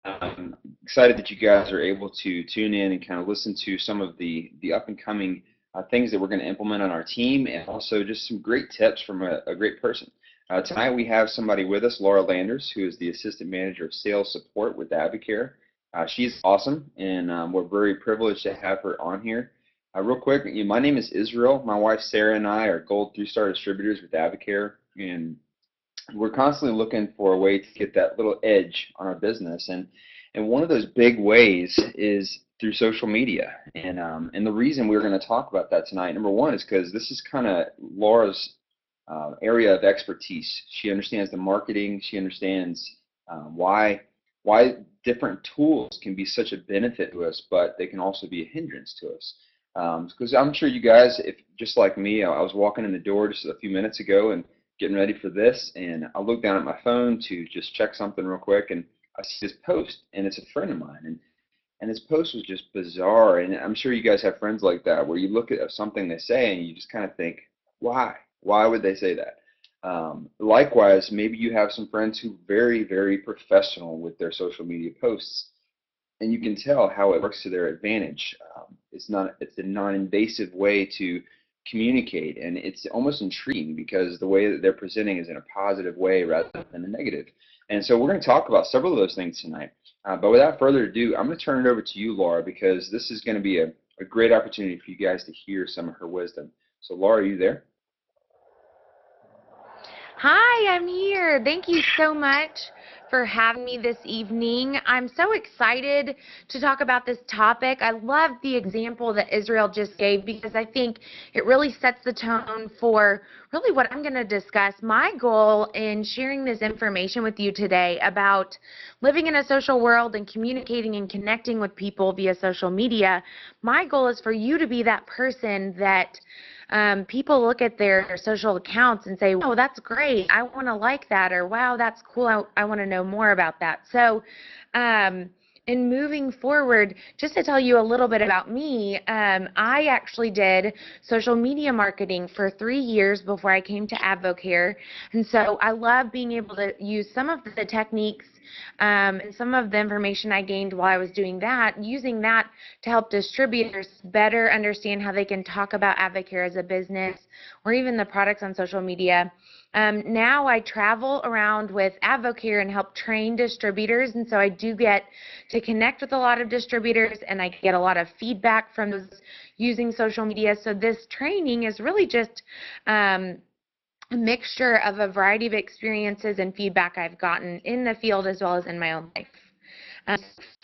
I'm excited that you guys are able to tune in and kind of listen to some of the up and coming things that we're going to implement on our team, and also just some great tips from a great person. Tonight we have somebody with us, Laura Landers, who is the Assistant Manager of Sales Support with Advocare. She's awesome, and we're very privileged to have her on here. Real quick, my name is Israel. My wife Sarah and I are Gold 3-star distributors with Advocare, and we're constantly looking for a way to get that little edge on our business, and one of those big ways is through social media. And the reason we're going to talk about that tonight, number one, is because this is kind of Laura's area of expertise. She understands the marketing. She understands why different tools can be such a benefit to us, but they can also be a hindrance to us. Because I'm sure you guys, if just like me, I was walking in the door just a few minutes ago and getting ready for this, and I look down at my phone to just check something real quick, and I see this post, and it's a friend of mine, and this post was just bizarre. And I'm sure you guys have friends like that, where you look at something they say and you just kind of think, why? Why would they say that? Likewise, maybe you have some friends who are very, very professional with their social media posts, and you can tell how it works to their advantage. It's a non-invasive way to communicate, and it's almost intriguing because the way that they're presenting is in a positive way rather than a negative. And so we're going to talk about several of those things tonight. But without further ado, I'm going to turn it over to you, Laura, because this is going to be a great opportunity for you guys to hear some of her wisdom. So, Laura, are you there? Hi, I'm here. Thank you so much for having me this evening. I'm so excited to talk about this topic. I love the example that Israel just gave because I think it really sets the tone for really what I'm going to discuss. My goal in sharing this information with you today about living in a social world and communicating and connecting with people via social media, my goal is for you to be that person that people look at their social accounts and say, "Oh, that's great. I want to like that," or "Wow, that's cool. I want to know more about that." So, in moving forward, just to tell you a little bit about me, I actually did social media marketing for 3 years before I came to Advocare, and so I love being able to use some of the techniques and some of the information I gained while I was doing that, using that to help distributors better understand how they can talk about Advocare as a business or even the products on social media. Now I travel around with Advocare and help train distributors, and so I do get to connect with a lot of distributors, and I get a lot of feedback from those using social media. So this training is really just a mixture of a variety of experiences and feedback I've gotten in the field as well as in my own life.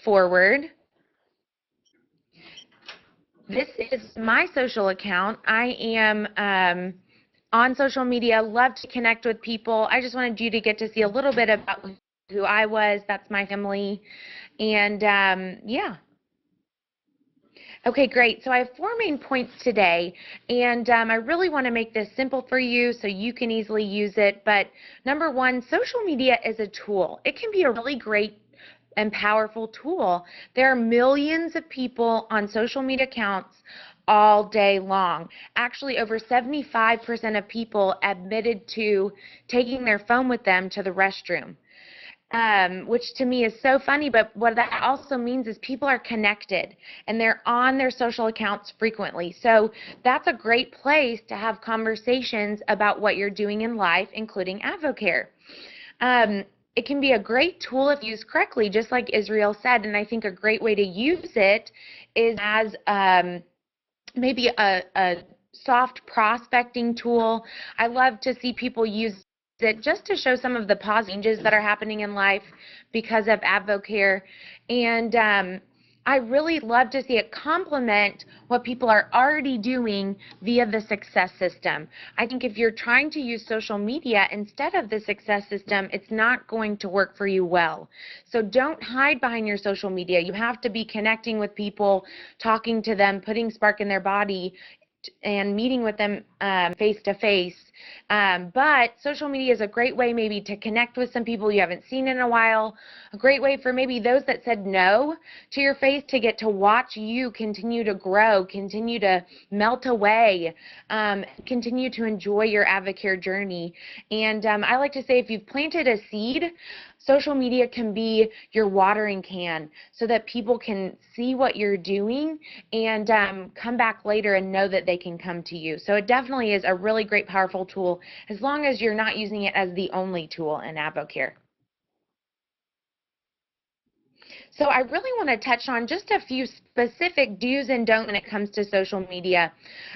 Forward. This is my social account. I am on social media, love to connect with people. I just wanted you to get to see a little bit about who I was. That's my family. And yeah. Okay, great. So I have 4 main points today, and I really want to make this simple for you so you can easily use it. But number one, social media is a tool. It can be a really great and powerful tool. There are millions of people on social media accounts all day long. Actually, over 75% of people admitted to taking their phone with them to the restroom. Which to me is so funny, but what that also means is people are connected and they're on their social accounts frequently. So that's a great place to have conversations about what you're doing in life, including Advocare. It can be a great tool if used correctly, just like Israel said, and I think a great way to use it is as maybe a soft prospecting tool. I love to see people use it just to show some of the positive changes that are happening in life because of Advocare. And I really love to see it complement what people are already doing via the Success System. I think if you're trying to use social media instead of the Success System, it's not going to work for you well. So don't hide behind your social media. You have to be connecting with people, talking to them, putting spark in their body, and meeting with them face to face. But social media is a great way maybe to connect with some people you haven't seen in a while, a great way for maybe those that said no to your face to get to watch you continue to grow, continue to melt away, continue to enjoy your Advocare journey. And I like to say if you've planted a seed, social media can be your watering can so that people can see what you're doing and come back later and know that they can come to you. So it definitely is a really great, powerful tool as long as you're not using it as the only tool in AdvoCare. So I really want to touch on just a few specific do's and don'ts when it comes to social media.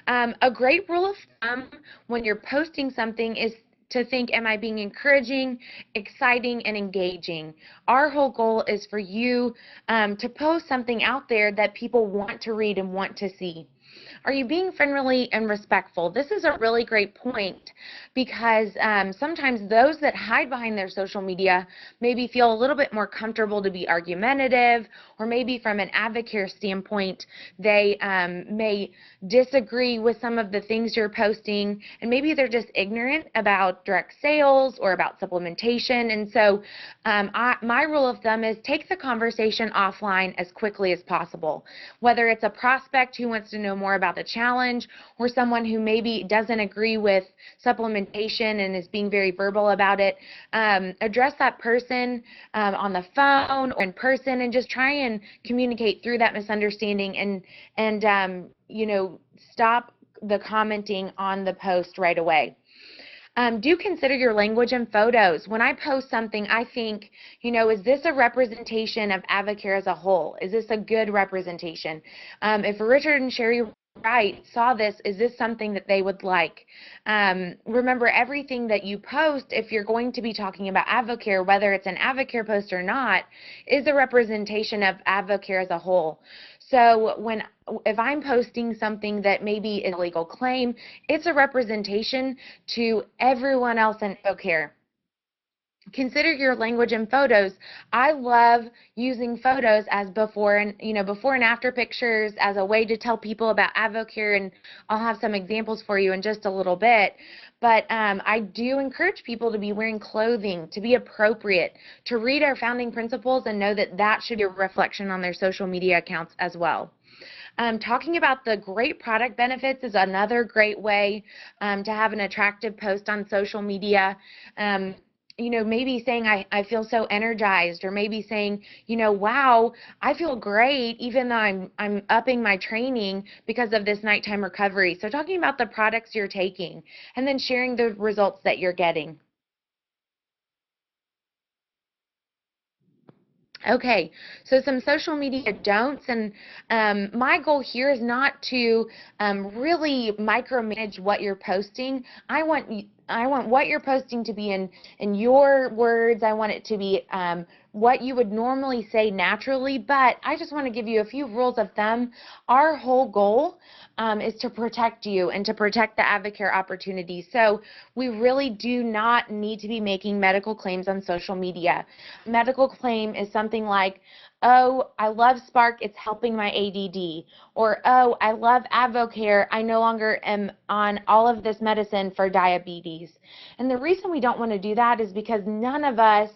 A great rule of thumb when you're posting something is to think, am I being encouraging, exciting, and engaging? Our whole goal is for you to post something out there that people want to read and want to see. Are you being friendly and respectful? This is a really great point because sometimes those that hide behind their social media maybe feel a little bit more comfortable to be argumentative, or maybe from an AdvoCare standpoint, they may disagree with some of the things you're posting, and maybe they're just ignorant about direct sales or about supplementation. And so my rule of thumb is take the conversation offline as quickly as possible, whether it's a prospect who wants to know more about the challenge or someone who maybe doesn't agree with supplementation and is being very verbal about it. Address that person on the phone or in person and just try and communicate through that misunderstanding and stop the commenting on the post right away. Do consider your language and photos. When I post something, I think, is this a representation of AdvoCare as a whole? Is this a good representation? If Richard and Sherry Wright saw this, is this something that they would like? Remember, everything that you post, if you're going to be talking about AdvoCare, whether it's an AdvoCare post or not, is a representation of AdvoCare as a whole. So if I'm posting something that maybe is a legal claim, it's a representation to everyone else in AdvoCare. Consider your language and photos. I love using photos as before and after pictures as a way to tell people about AdvoCare, and I'll have some examples for you in just a little bit. But I do encourage people to be wearing clothing, to be appropriate, to read our founding principles and know that that should be a reflection on their social media accounts as well. Talking about the great product benefits is another great way to have an attractive post on social media. Maybe saying I feel so energized, or maybe saying, wow, I feel great even though I'm upping my training because of this nighttime recovery. So talking about the products you're taking and then sharing the results that you're getting. Okay, so some social media don'ts, and my goal here is not to really micromanage what you're posting. I want what you're posting to be in your words. I want it to be what you would normally say naturally, but I just want to give you a few rules of thumb. Our whole goal is to protect you and to protect the AdvoCare opportunity. So we really do not need to be making medical claims on social media. Medical claim is something like, oh, I love Spark, it's helping my ADD. Or, oh, I love AdvoCare, I no longer am on all of this medicine for diabetes. And the reason we don't want to do that is because none of us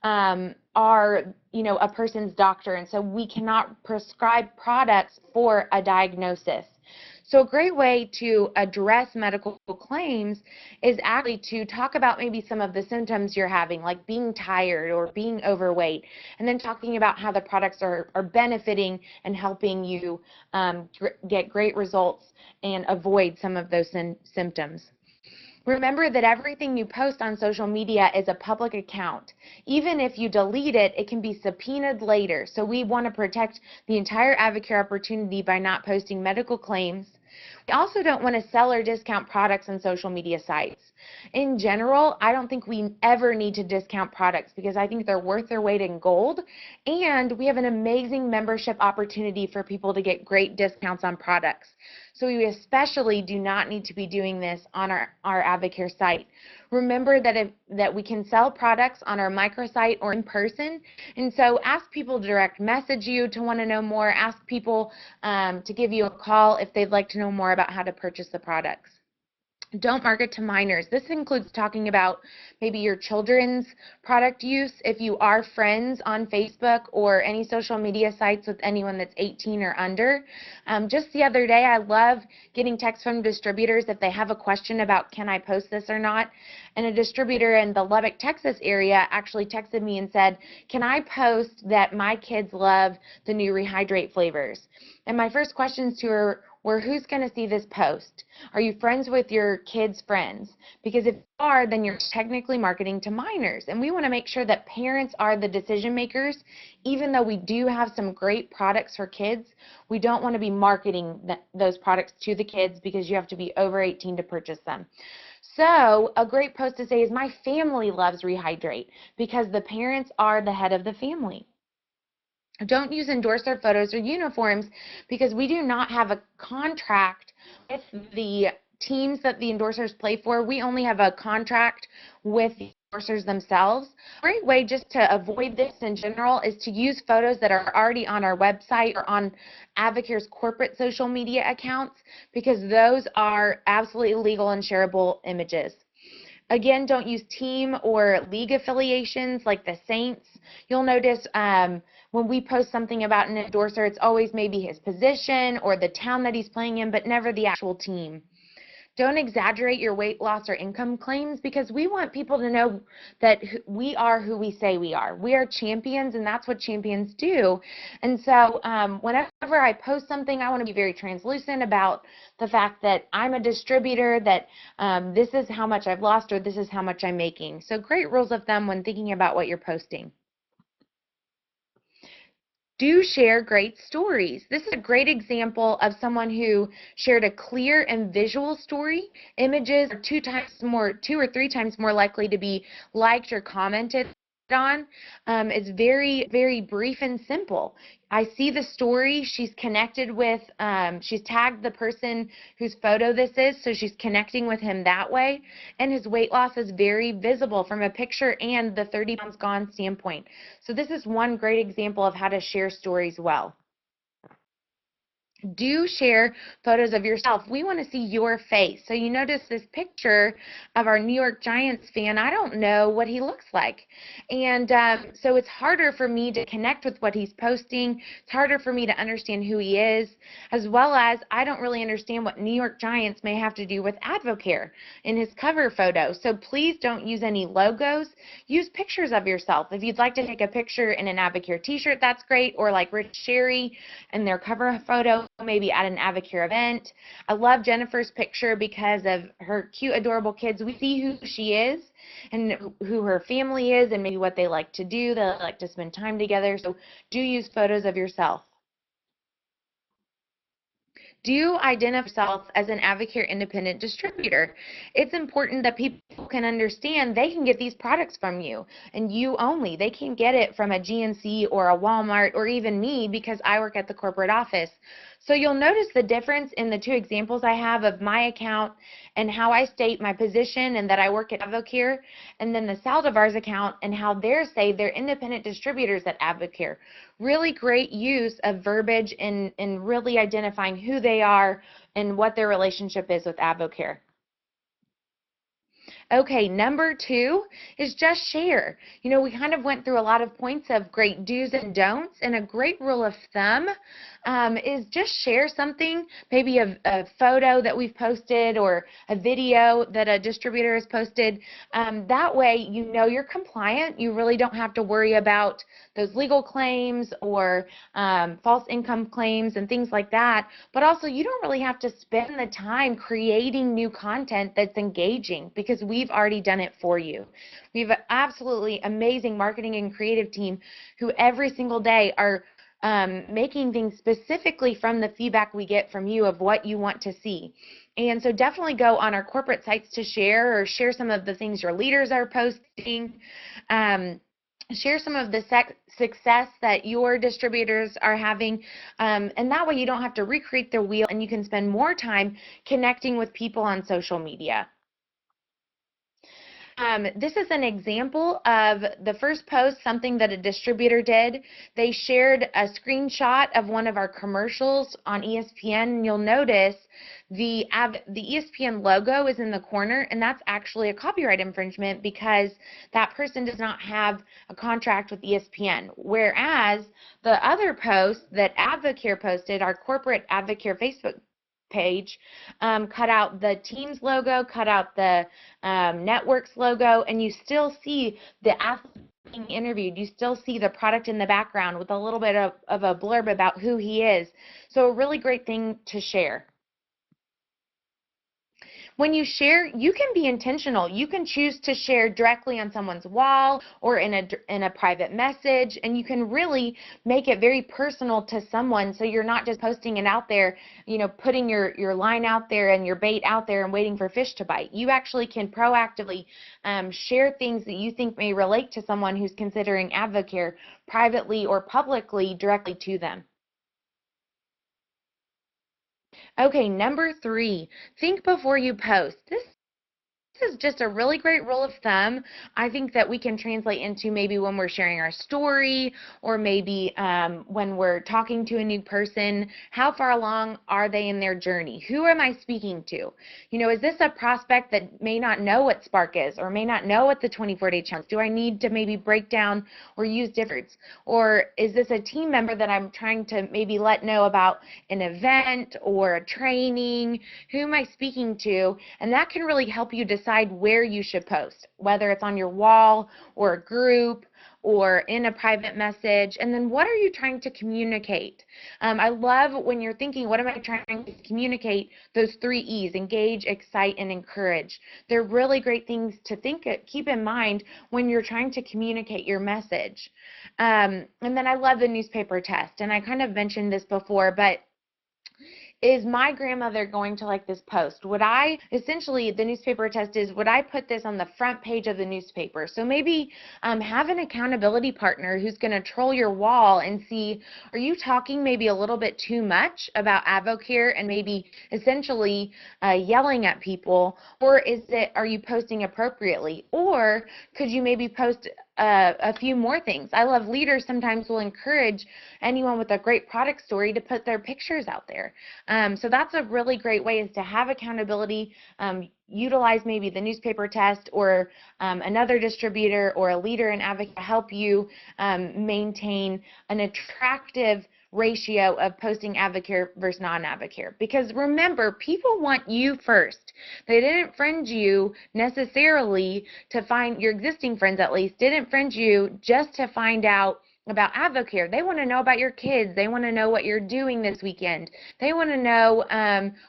are, a person's doctor, and so we cannot prescribe products for a diagnosis. So a great way to address medical claims is actually to talk about maybe some of the symptoms you're having, like being tired or being overweight, and then talking about how the products are benefiting and helping you get great results and avoid some of those symptoms. Remember that everything you post on social media is a public account. Even if you delete it, it can be subpoenaed later. So we want to protect the entire AdvoCare opportunity by not posting medical claims. We also don't want to sell or discount products on social media sites. In general, I don't think we ever need to discount products because I think they're worth their weight in gold, and we have an amazing membership opportunity for people to get great discounts on products. So we especially do not need to be doing this on our AdvoCare site. Remember that we can sell products on our microsite or in person, and so ask people to direct message you to want to know more. Ask people to give you a call if they'd like to know more about how to purchase the products. Don't market to minors. This includes talking about maybe your children's product use if you are friends on Facebook or any social media sites with anyone that's 18 or under. Just the other day, I love getting texts from distributors if they have a question about can I post this or not. And a distributor in the Lubbock, Texas area actually texted me and said, can I post that my kids love the new Rehydrate flavors? And my first questions to her were, who's going to see this post? Are you friends with your kids' friends? Because if you are, then you're technically marketing to minors. And we want to make sure that parents are the decision makers. Even though we do have some great products for kids, we don't want to be marketing those products to the kids because you have to be over 18 to purchase them. So a great post to say is, my family loves Rehydrate, because the parents are the head of the family. Don't use endorser photos or uniforms because we do not have a contract with the teams that the endorsers play for. We only have a contract with the endorsers themselves. A great way just to avoid this in general is to use photos that are already on our website or on Advocare's corporate social media accounts, because those are absolutely illegal and shareable images. Again, don't use team or league affiliations like the Saints. You'll notice when we post something about an endorser, it's always maybe his position or the town that he's playing in, but never the actual team. Don't exaggerate your weight loss or income claims, because we want people to know that we are who we say we are. We are champions, and that's what champions do. And so whenever I post something, I want to be very translucent about the fact that I'm a distributor, that this is how much I've lost or this is how much I'm making. So great rules of thumb when thinking about what you're posting. Do share great stories. This is a great example of someone who shared a clear and visual story. Images are two or three times more likely to be liked or commented on. It's very, very brief and simple. I see the story. She's connected with, she's tagged the person whose photo this is, so she's connecting with him that way. And his weight loss is very visible from a picture and the 30 pounds gone standpoint. So this is one great example of how to share stories well. Do share photos of yourself. We want to see your face. So you notice this picture of our New York Giants fan. I don't know what he looks like. And so it's harder for me to connect with what he's posting. It's harder for me to understand who he is, as well as I don't really understand what New York Giants may have to do with Advocare in his cover photo. So please don't use any logos. Use pictures of yourself. If you'd like to take a picture in an Advocare t-shirt, that's great, or like Rich Sherry and their cover photo, maybe at an Advocare event. I love Jennifer's picture because of her cute, adorable kids. We see who she is and who her family is and maybe what they like to do. They like to spend time together. So do use photos of yourself. Do you identify yourself as an Advocare independent distributor? It's important that people can understand they can get these products from you and you only. They can get it from a GNC or a Walmart or even me because I work at the corporate office. So you'll notice the difference in the two examples I have of my account and how I state my position and that I work at Advocare, and then the Saldivars account and how they're say they're independent distributors at Advocare. Really great use of verbiage in really identifying who they are and what their relationship is with Advocare. Okay, number 2 is just share. You know, we kind of went through a lot of points of great do's and don'ts, and a great rule of thumb is just share something, maybe a photo that we've posted or a video that a distributor has posted. That way you know you're compliant. You really don't have to worry about those legal claims or false income claims and things like that. But also you don't really have to spend the time creating new content that's engaging because we've already done it for you. We have an absolutely amazing marketing and creative team who every single day are making things specifically from the feedback we get from you of what you want to see. And so definitely go on our corporate sites to share or share some of the things your leaders are posting. Share some of the success that your distributors are having, and that way you don't have to recreate the wheel and you can spend more time connecting with people on social media. This is an example of the first post, something that a distributor did. They shared a screenshot of one of our commercials on ESPN, and you'll notice the ESPN logo is in the corner, and that's actually a copyright infringement because that person does not have a contract with ESPN. Whereas the other post that Advocare posted, our corporate Advocare Facebook page, cut out the team's logo, cut out the network's logo, and you still see the athlete being interviewed. You still see the product in the background with a little bit of a blurb about who he is. So a really great thing to share. When you share, you can be intentional. You can choose to share directly on someone's wall or in a private message, and you can really make it very personal to someone, so you're not just posting it out there, putting your line out there and your bait out there and waiting for fish to bite. You actually can proactively share things that you think may relate to someone who's considering Advocare privately or publicly directly to them. Okay, number 3, think before you post. This is just a really great rule of thumb. I think that we can translate into maybe when we're sharing our story, or maybe when we're talking to a new person. How far along are they in their journey? Who am I speaking to? Is this a prospect that may not know what Spark is, or may not know what the 24-day challenge? Do I need to maybe break down or use different? Or is this a team member that I'm trying to maybe let know about an event or a training? Who am I speaking to? And that can really help you decide where you should post, whether it's on your wall or a group or in a private message. And then what are you trying to communicate? I love when you're thinking, what am I trying to communicate? Those 3 E's, engage, excite, and encourage. They're really great things to keep in mind when you're trying to communicate your message. And then I love the newspaper test. And I kind of mentioned this before, but is my grandmother going to like this post? Essentially the newspaper test is, would I put this on the front page of the newspaper? So maybe have an accountability partner who's going to troll your wall and see, are you talking maybe a little bit too much about Advocare and maybe essentially yelling at people, or are you posting appropriately? Or could you maybe post a few more things? I love leaders sometimes will encourage anyone with a great product story to put their pictures out there. So that's a really great way, is to have accountability, utilize maybe the newspaper test or another distributor or a leader in Advocare to help you maintain an attractive ratio of posting Advocare versus non-Advocare. Because remember, people want you first. They didn't friend you necessarily to find, your existing friends at least, didn't friend you just to find out about Advocare. They want to know about your kids. They want to know what you're doing this weekend. They want to know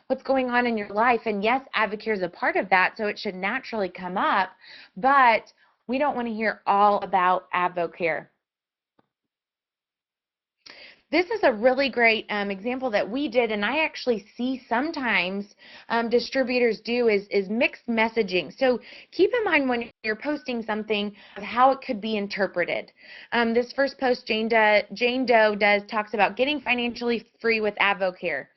what's going on in your life. And yes, Advocare is a part of that, so it should naturally come up, but we don't want to hear all about Advocare. This is a really great example that we did, and I actually see sometimes distributors do, is mixed messaging. So keep in mind when you're posting something how it could be interpreted. This first post Jane Doe talks about getting financially free with Advocare.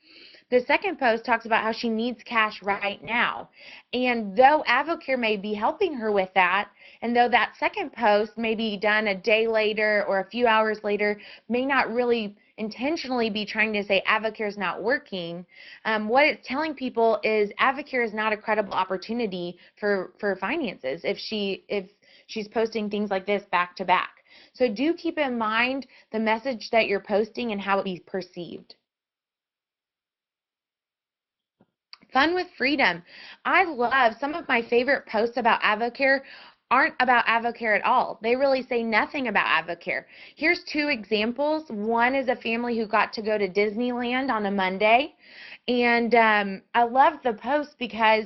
The second post talks about how she needs cash right now. And though Advocare may be helping her with that, and though that second post may be done a day later or a few hours later, may not really intentionally be trying to say Advocare is not working, what it's telling people is Advocare is not a credible opportunity for finances if she's posting things like this back to back. So do keep in mind the message that you're posting and how it be perceived. Fun with freedom. I love some of my favorite posts about Advocare aren't about Advocare at all. They really say nothing about Advocare. Here's 2 examples. One is a family who got to go to Disneyland on a Monday, and I love the post because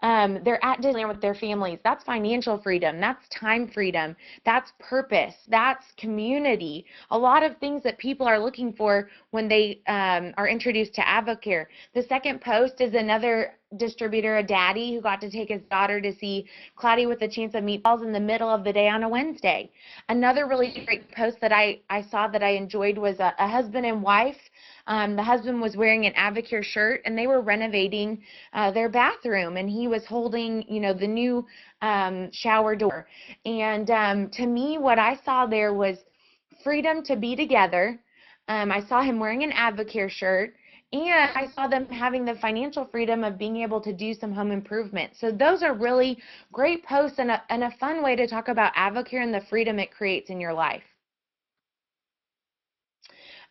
they're at Disneyland with their families. That's financial freedom. That's time freedom. That's purpose. That's community. A lot of things that people are looking for when they are introduced to Advocare. The second post is another distributor, a daddy, who got to take his daughter to see Cloudy with a Chance of Meatballs in the middle of the day on a Wednesday. Another really great post that I saw that I enjoyed was a husband and wife The husband was wearing an Avocare shirt, and they were renovating their bathroom, and he was holding, the new shower door. And to me, what I saw there was freedom to be together. I saw him wearing an Avocare shirt, and I saw them having the financial freedom of being able to do some home improvement. So those are really great posts and a fun way to talk about Avocare and the freedom it creates in your life.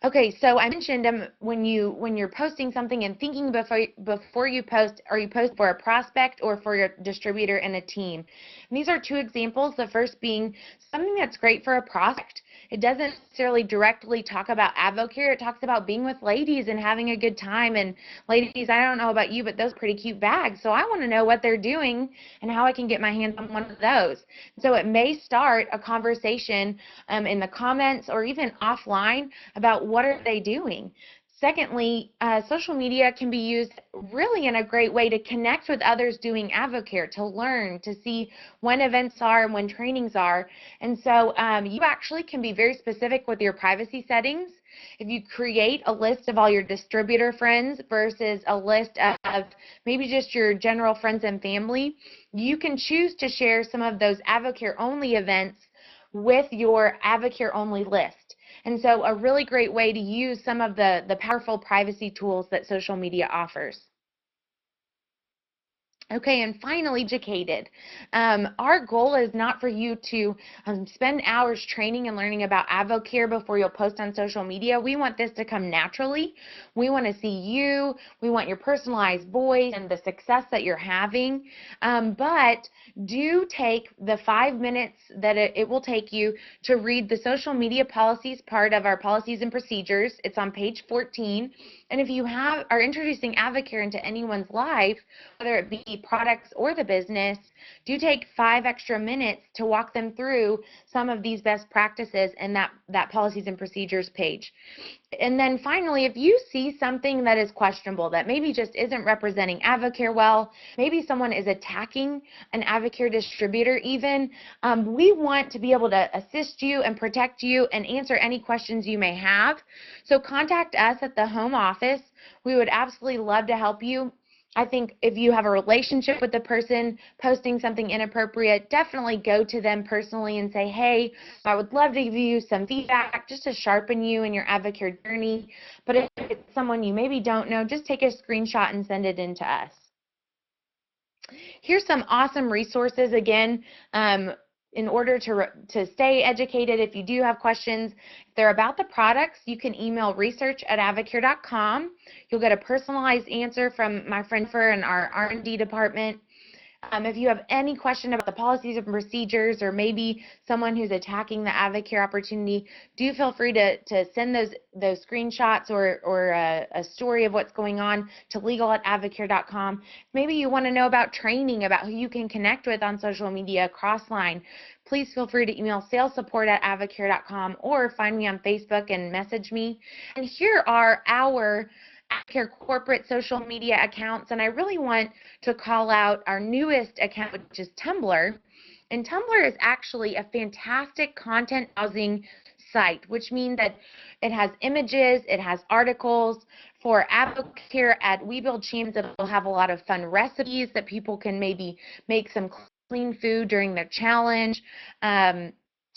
Okay, so I mentioned when you're posting something and thinking before you post, are you post for a prospect or for your distributor and a team? And these are two examples. The first being something that's great for a prospect. It doesn't necessarily directly talk about Avocare. It talks about being with ladies and having a good time. And ladies, I don't know about you, but those are pretty cute bags. So I want to know what they're doing and how I can get my hands on one of those. So it may start a conversation in the comments or even offline about what are they doing. Secondly, social media can be used really in a great way to connect with others doing Avocare, to learn, to see when events are and when trainings are. And so you actually can be very specific with your privacy settings. If you create a list of all your distributor friends versus a list of maybe just your general friends and family, you can choose to share some of those Avocare only events with your Avocare only list. And so a really great way to use some of the powerful privacy tools that social media offers. Okay, and finally, educated. Our goal is not for you to spend hours training and learning about Avocare before you'll post on social media. We want this to come naturally. We want to see you. We want your personalized voice and the success that you're having. But do take the 5 minutes that it will take you to read the social media policies part of our policies and procedures. It's on page 14. And if you are introducing Avocare into anyone's life, whether it be products or the business, do take 5 extra minutes to walk them through some of these best practices in that policies and procedures page. And then finally, if you see something that is questionable, that maybe just isn't representing Avocare well, maybe someone is attacking an Avocare distributor even, we want to be able to assist you and protect you and answer any questions you may have. So contact us at the home office. We would absolutely love to help you. I think if you have a relationship with the person posting something inappropriate, definitely go to them personally and say, hey, I would love to give you some feedback just to sharpen you in your Avocare journey. But if it's someone you maybe don't know, just take a screenshot and send it in to us. Here's some awesome resources again. In order to stay educated, if you do have questions, if they're about the products, you can email research@avocare.com. You'll get a personalized answer from my friend Fer in our R&D department. If you have any question about the policies and procedures, or maybe someone who's attacking the Avocare opportunity, do feel free to send those screenshots or a story of what's going on to legal@avocare.com. Maybe you want to know about training, about who you can connect with on social media, Crossline. Please feel free to email salessupport@avocare.com or find me on Facebook and message me. And here are our Avocare corporate social media accounts, and I really want to call out our newest account, which is Tumblr. And Tumblr is actually a fantastic content housing site, which means that it has images, it has articles. For Avocare at We Build Champions, it will have a lot of fun recipes that people can maybe make some clean food during their challenge.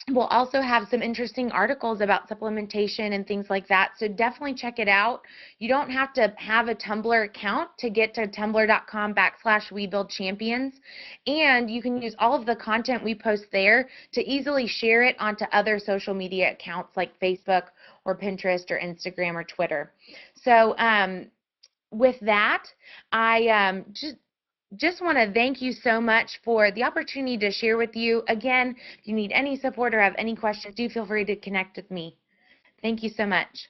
We'll also have some interesting articles about supplementation and things like that, so definitely check it out. You don't have to have a Tumblr account to get to tumblr.com/WeBuildChampions, and you can use all of the content we post there to easily share it onto other social media accounts like Facebook or Pinterest or Instagram or Twitter. So with that, I just want to thank you so much for the opportunity to share with you. Again, if you need any support or have any questions, do feel free to connect with me. Thank you so much.